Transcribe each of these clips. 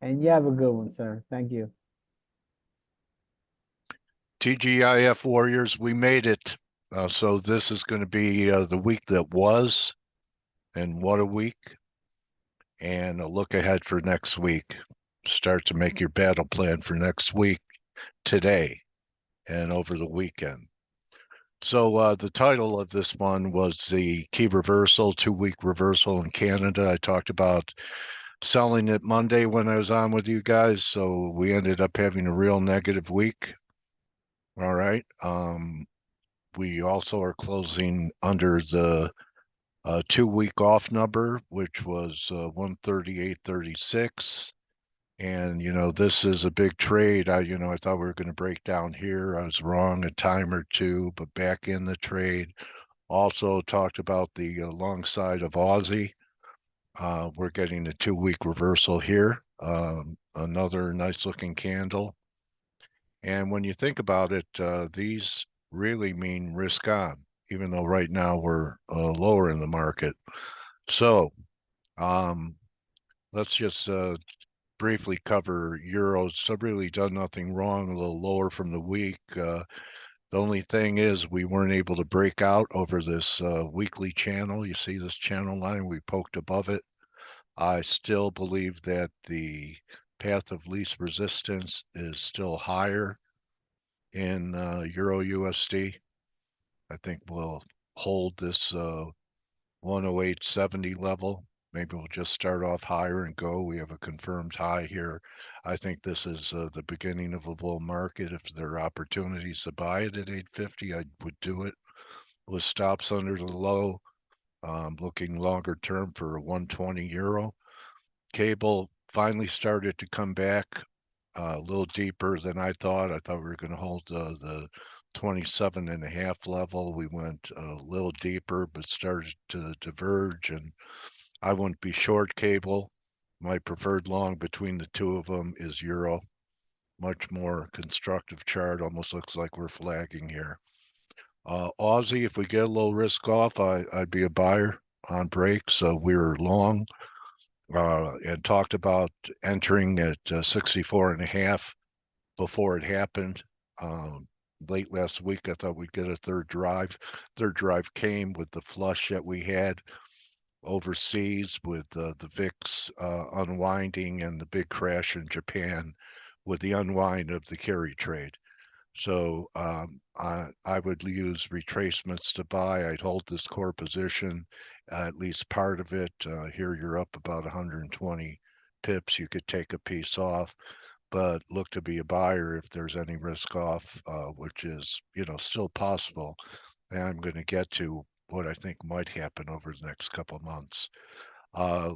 And you have a good one, sir. Thank you. TGIF Warriors, we made it. So this is going to be the week that was, and what a week, and a look ahead for next week. Start to make your battle plan for next week today and over the weekend. So the title of this one was the key reversal, 2-week reversal in Canada. I talked about selling it Monday when I was on with you guys, so we ended up having a real negative week. All right. We also are closing under the 2-week off number, which was 138.36. And, this is a big trade. I thought we were going to break down here. I was wrong a time or two, but back in the trade. Also talked about the long side of Aussie. We're getting a 2-week reversal here. Another nice looking candle. And when you think about it, these really mean risk on, even though right now we're lower in the market. So um, let's just briefly cover euros. So really done nothing wrong, a little lower from the week. The only thing is we weren't able to break out over this weekly channel. You see this channel line, we poked above it. I still believe that the path of least resistance is still higher in Euro USD. I think we'll hold this 108.70 level. Maybe we'll just start off higher and go. We have a confirmed high here. I think this is the beginning of a bull market. If there are opportunities to buy it at 850, I would do it with stops under the low. Looking longer term for a 120 euro. Cable finally started to come back a little deeper than I thought. I thought we were going to hold the 27.5 level. We went a little deeper, but started to diverge, and I wouldn't be short cable. My preferred long between the two of them is euro. Much more constructive chart. Almost looks like we're flagging here. Aussie, if we get a little risk off, I'd be a buyer on break. So we were long and talked about entering at 64.5 before it happened. Late last week, I thought we'd get a third drive. Third drive came with the flush that we had overseas with the VIX unwinding and the big crash in Japan with the unwind of the carry trade. So I would use retracements to buy. I'd hold this core position, at least part of it. Here you're up about 120 pips. You could take a piece off, but look to be a buyer if there's any risk off, which is, still possible. And I'm going to get to what I think might happen over the next couple of months. Uh,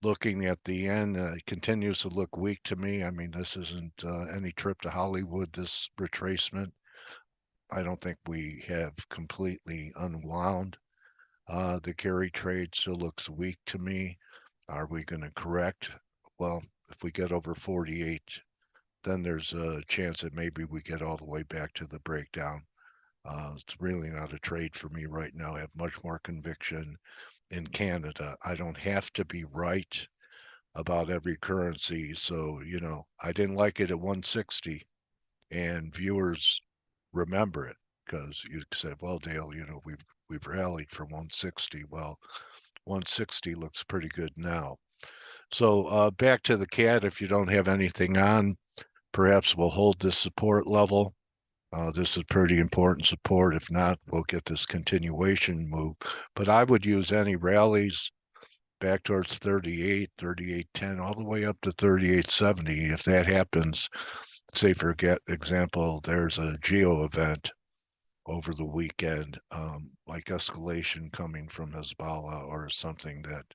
Looking at the end, it continues to look weak to me. I mean, this isn't any trip to Hollywood, this retracement. I don't think we have completely unwound. The carry trade still looks weak to me. Are we going to correct? Well, if we get over 48, then there's a chance that maybe we get all the way back to the breakdown. It's really not a trade for me right now. I have much more conviction in Canada. I don't have to be right about every currency. So, I didn't like it at 160, and viewers remember it because you said, well, Dale, we've rallied from 160. Well, 160 looks pretty good now. So back to the CAD, if you don't have anything on, perhaps we'll hold this support level. This is pretty important support. If not, we'll get this continuation move. But I would use any rallies back towards 38, 38.10, all the way up to 38.70. If that happens, say for example, there's a geo event over the weekend, like escalation coming from Hezbollah or something that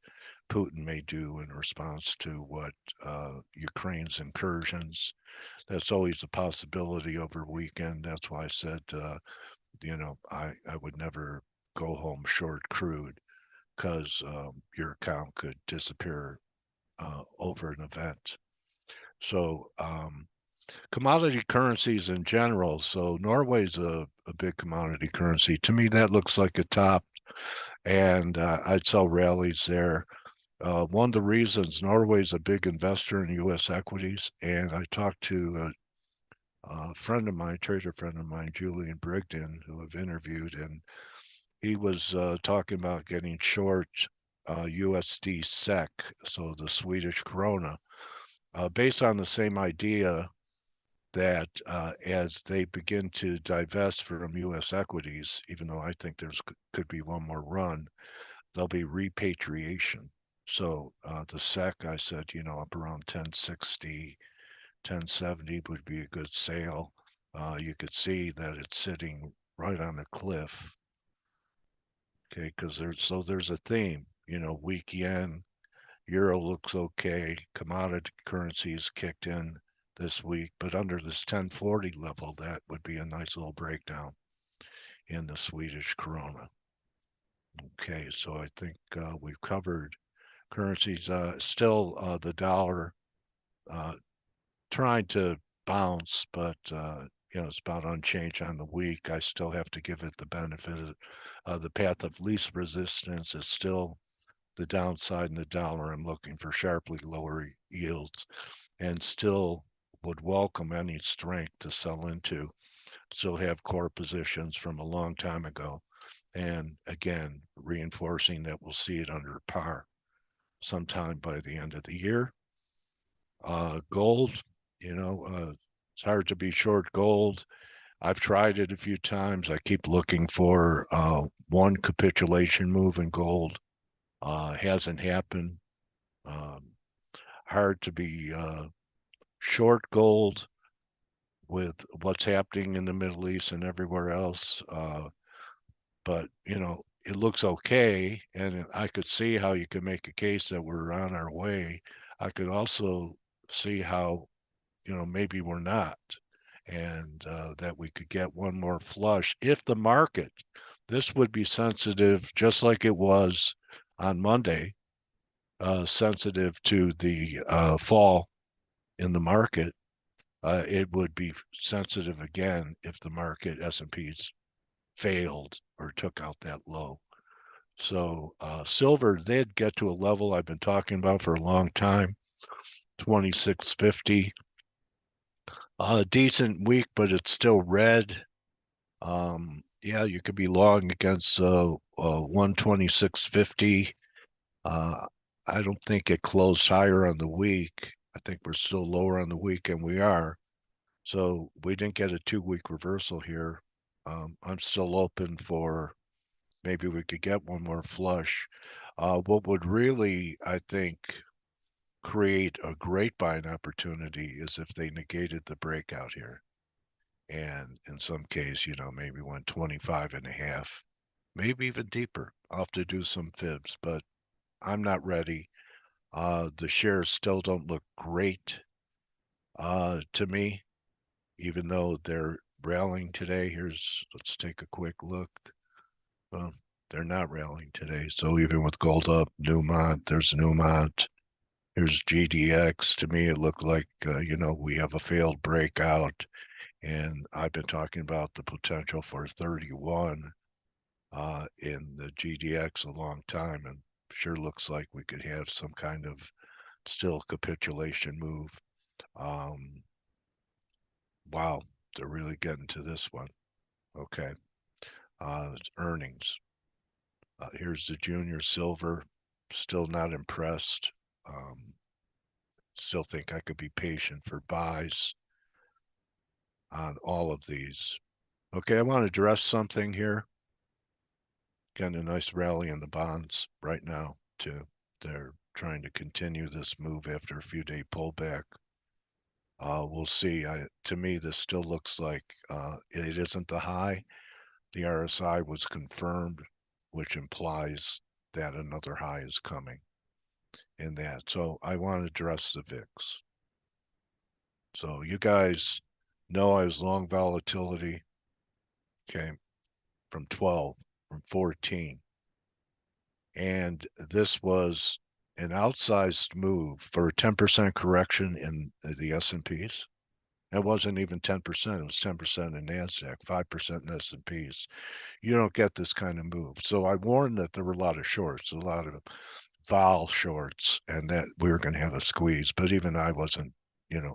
Putin may do in response to what Ukraine's incursions. That's always a possibility over a weekend. That's why I said, I would never go home short crude because your account could disappear over an event. So commodity currencies in general. So Norway's a big commodity currency. To me, that looks like a top, and I'd sell rallies there. One of the reasons Norway's a big investor in U.S. equities, and I talked to a friend of mine, trader friend of mine, Julian Brigden, who I've interviewed, and he was talking about getting short USD-SEK, so the Swedish krona, based on the same idea that as they begin to divest from U.S. equities, even though I think there's could be one more run, there'll be repatriation. So the SEK, I said, up around 1060, 1070 would be a good sale. You could see that it's sitting right on the cliff. Okay, because there's a theme, weak yen, euro looks okay, commodity currencies kicked in this week, but under this 1040 level, that would be a nice little breakdown in the Swedish krona. Okay, so I think we've covered currencies. Still, the dollar trying to bounce, but it's about unchanged on the week. I still have to give it the benefit of the path of least resistance is still the downside in the dollar. I'm looking for sharply lower yields and still would welcome any strength to sell into. Still have core positions from a long time ago. And again, reinforcing that we'll see it under par sometime by the end of the year. Gold, it's hard to be short gold. I've tried it a few times. I keep looking for one capitulation move in gold. Hasn't happened. Um, Hard to be short gold with what's happening in the Middle East and everywhere else. But, it looks okay. And I could see how you could make a case that we're on our way. I could also see how, maybe we're not. And that we could get one more flush if the market, this would be sensitive, just like it was on Monday, sensitive to the fall in the market. It would be sensitive again if the market S&Ps failed or took out that low. So silver did get to a level I've been talking about for a long time, 2650. Decent week, but it's still red. Yeah, you could be long against 126.50. I don't think it closed higher on the week. I think we're still lower on the week, and we are. So we didn't get a 2-week reversal here. I'm still open for maybe we could get one more flush. What would really, I think, create a great buying opportunity is if they negated the breakout here. And in some case, maybe went 25.5, maybe even deeper. I'll have to do some fibs, but I'm not ready. The shares still don't look great to me, even though they're rallying today. Let's take a quick look. Well, they're not rallying today. So even with gold up, there's Newmont, here's GDX. To me, it looked like, we have a failed breakout. And I've been talking about the potential for 31 in the GDX a long time. And sure looks like we could have some kind of still capitulation move. Wow, they're really getting to this one. Okay. It's earnings. Here's the junior silver. Still not impressed. Still think I could be patient for buys on all of these. Okay, I want to address something here. Getting a nice rally in the bonds right now, too. They're trying to continue this move after a few-day pullback. We'll see. To me, this still looks like it isn't the high. The RSI was confirmed, which implies that another high is coming in that. So I want to address the VIX. So you guys know I was long volatility, okay, from 12, from 14. And this was an outsized move for a 10% correction in the S&Ps. It wasn't even 10%. It was 10% in NASDAQ, 5% in S&Ps. You don't get this kind of move. So I warned that there were a lot of shorts, a lot of vol shorts and that we were going to have a squeeze, but even I wasn't,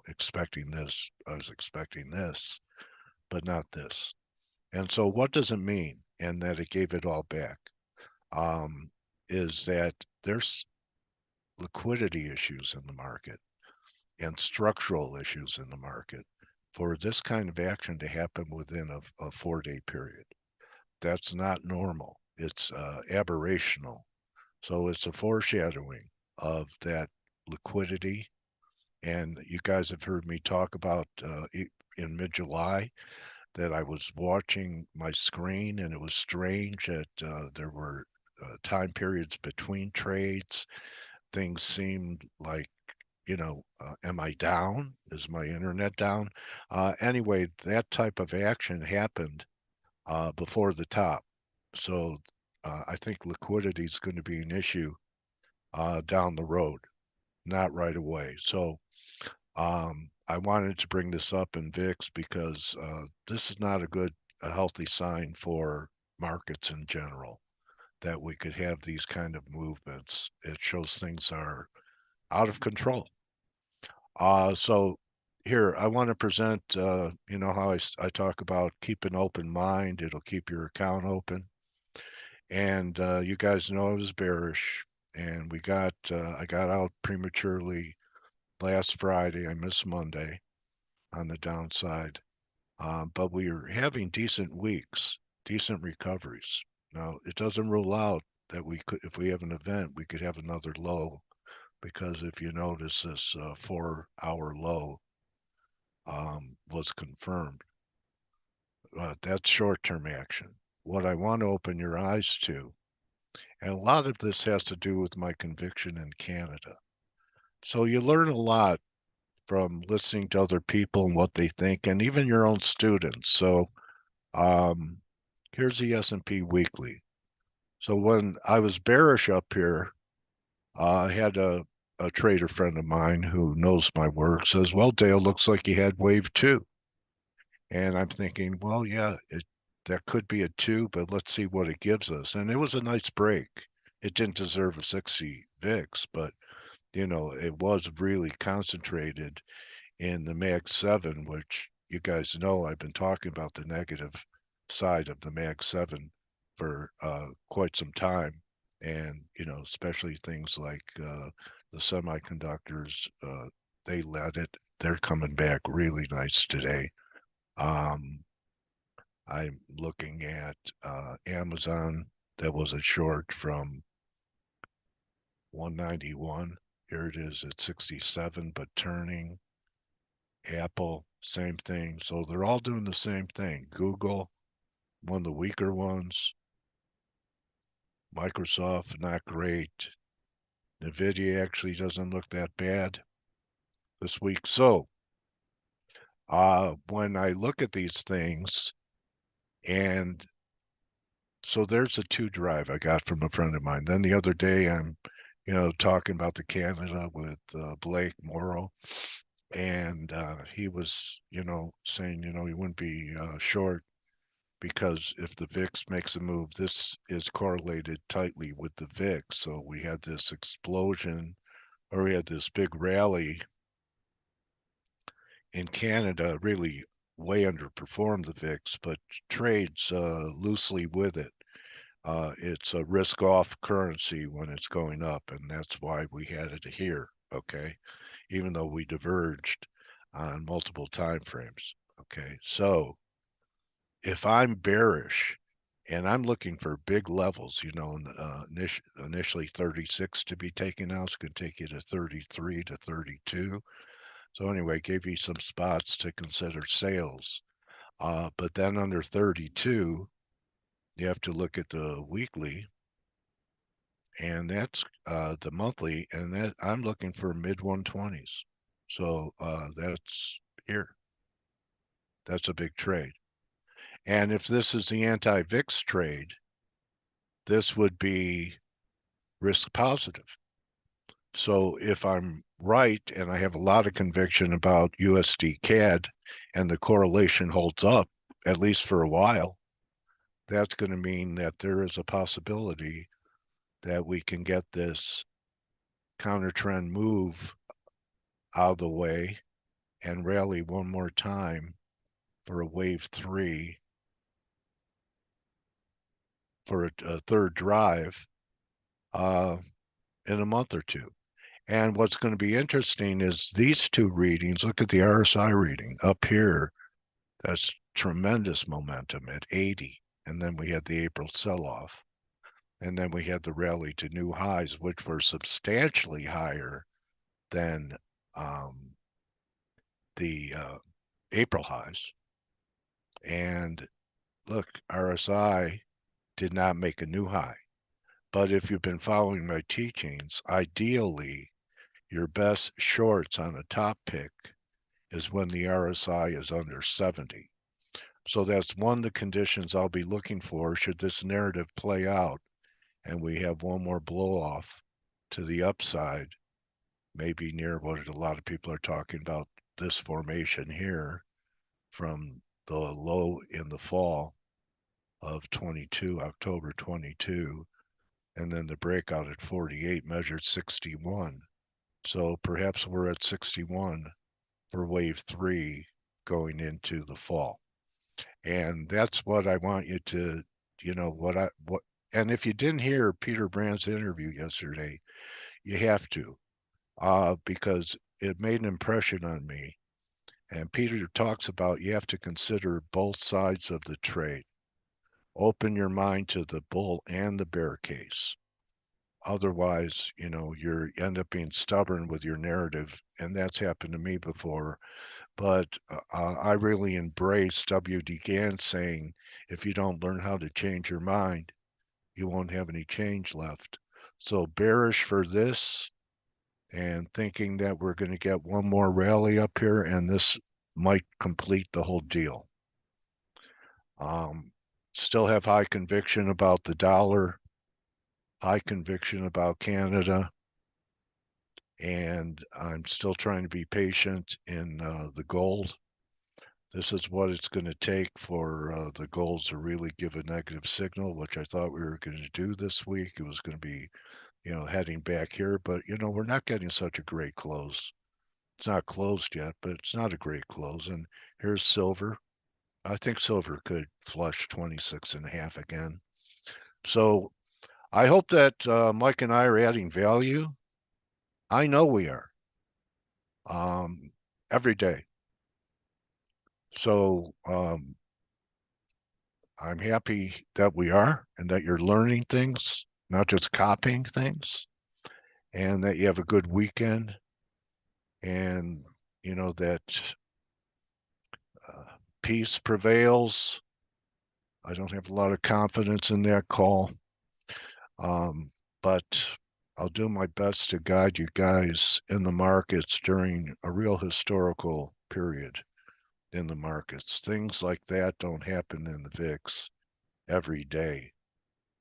expecting this. I was expecting this, but not this. And so what does it mean? And that it gave it all back, is that there's liquidity issues in the market and structural issues in the market for this kind of action to happen within a 4-day period. That's not normal. It's aberrational. So it's a foreshadowing of that liquidity. And you guys have heard me talk about in mid-July that I was watching my screen, and it was strange that there were time periods between trades. Things seemed like, am I down? Is my internet down? Anyway, that type of action happened before the top. So I think liquidity is going to be an issue down the road, not right away. So I wanted to bring this up in VIX because this is not a healthy sign for markets in general, that we could have these kind of movements. It shows things are out of control. So here, I want to present, how I talk about keep an open mind. It'll keep your account open. And you guys know I was bearish, and I got out prematurely last Friday. I missed Monday on the downside, but we are having decent weeks, decent recoveries. Now, it doesn't rule out that we could, if we have an event, we could have another low, because if you notice, this 4-hour low was confirmed. That's short-term action. What I want to open your eyes to, and a lot of this has to do with my conviction in Canada. So you learn a lot from listening to other people and what they think, and even your own students. So here's the S&P weekly. So when I was bearish up here, I had a trader friend of mine who knows my work says, well, Dale, looks like you had wave 2. And I'm thinking, well, yeah, that could be a 2, but let's see what it gives us. And it was a nice break. It didn't deserve a 60 VIX, but it was really concentrated in the Mag 7, which you guys know I've been talking about the negative side of the Mag 7 for quite some time. And, especially things like the semiconductors, they led it. They're coming back really nice today. I'm looking at Amazon. That was a short from 191. Here it is at 67, but turning. Apple, same thing. So they're all doing the same thing. Google, one of the weaker ones. Microsoft, not great. NVIDIA actually doesn't look that bad this week. So when I look at these things, and so there's a 2 drive I got from a friend of mine. Then the other day I'm, talking about the Canada with Blake Morrow, and he was, saying, he wouldn't be short because if the VIX makes a move, this is correlated tightly with the VIX. So we had this explosion, or we had this big rally in Canada, really way underperformed the VIX, but trades loosely with it. It's a risk-off currency when it's going up, and that's why we had it here, okay? Even though we diverged on multiple time frames, okay? So if I'm bearish and I'm looking for big levels, initially 36 to be taken out, it's going to take you to 33 to 32. So anyway, gave you some spots to consider sales. But then under 32, you have to look at the weekly, and that's the monthly, and that I'm looking for mid 120s. So that's here. That's a big trade. And if this is the anti-VIX trade, this would be risk positive. So if I'm right and I have a lot of conviction about USDCAD and the correlation holds up, at least for a while, that's going to mean that there is a possibility that we can get this counter trend move out of the way and rally one more time for a wave 3 for a third drive in a month or two. And what's going to be interesting is these two readings. Look at the RSI reading up here. That's tremendous momentum at 80. And then we had the April sell-off. And then we had the rally to new highs, which were substantially higher than the April highs. And look, RSI did not make a new high. But if you've been following my teachings, ideally, your best shorts on a top pick is when the RSI is under 70. So that's one of the conditions I'll be looking for should this narrative play out and we have one more blow off to the upside, maybe near what a lot of people are talking about, this formation here from the low in the fall of 22, October 22, and then the breakout at 48 measured 61. So perhaps we're at 61 for wave 3 going into the fall. And that's what I want you to, and if you didn't hear Peter Brand's interview yesterday, you have to, because it made an impression on me. And Peter talks about you have to consider both sides of the trade. Open your mind to the bull and the bear case. Otherwise, you end up being stubborn with your narrative, and that's happened to me before. But I really embrace W.D. Gann saying, if you don't learn how to change your mind, you won't have any change left. So bearish for this and thinking that we're going to get one more rally up here and this might complete the whole deal. Still have high conviction about the dollar, high conviction about Canada, and I'm still trying to be patient in the gold. This is what it's going to take for the gold to really give a negative signal, which I thought we were going to do this week. It was going to be, heading back here, but we're not getting such a great close. It's not closed yet, but it's not a great close. And here's silver. I think silver could flush 26.5 again. So I hope that Mike and I are adding value. I know we are, every day. So I'm happy that we are and that you're learning things, not just copying things, and that you have a good weekend and that peace prevails. I don't have a lot of confidence in that call, but I'll do my best to guide you guys in the markets during a real historical period in the markets. Things like that don't happen in the VIX every day,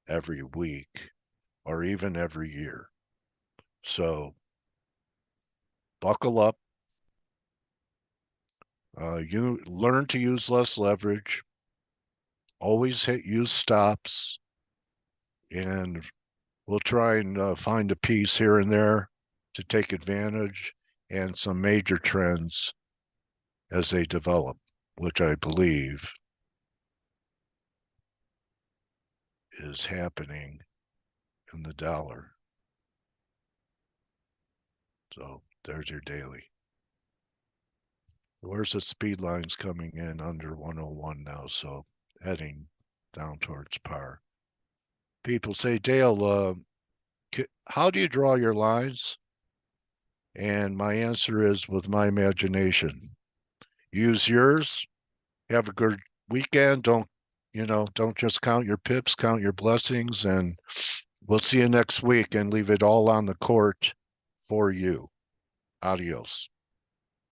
every week, or even every year. So buckle up. You learn to use less leverage. Always use stops, and we'll try and find a piece here and there to take advantage and some major trends as they develop, which I believe is happening in the dollar. So there's your daily. Where's the speed lines coming in under 101 now? So heading down towards par. People say, Dale, how do you draw your lines? And my answer is with my imagination. Use yours. Have a good weekend. Don't just count your pips, count your blessings, and we'll see you next week and leave it all on the court for you. Adios.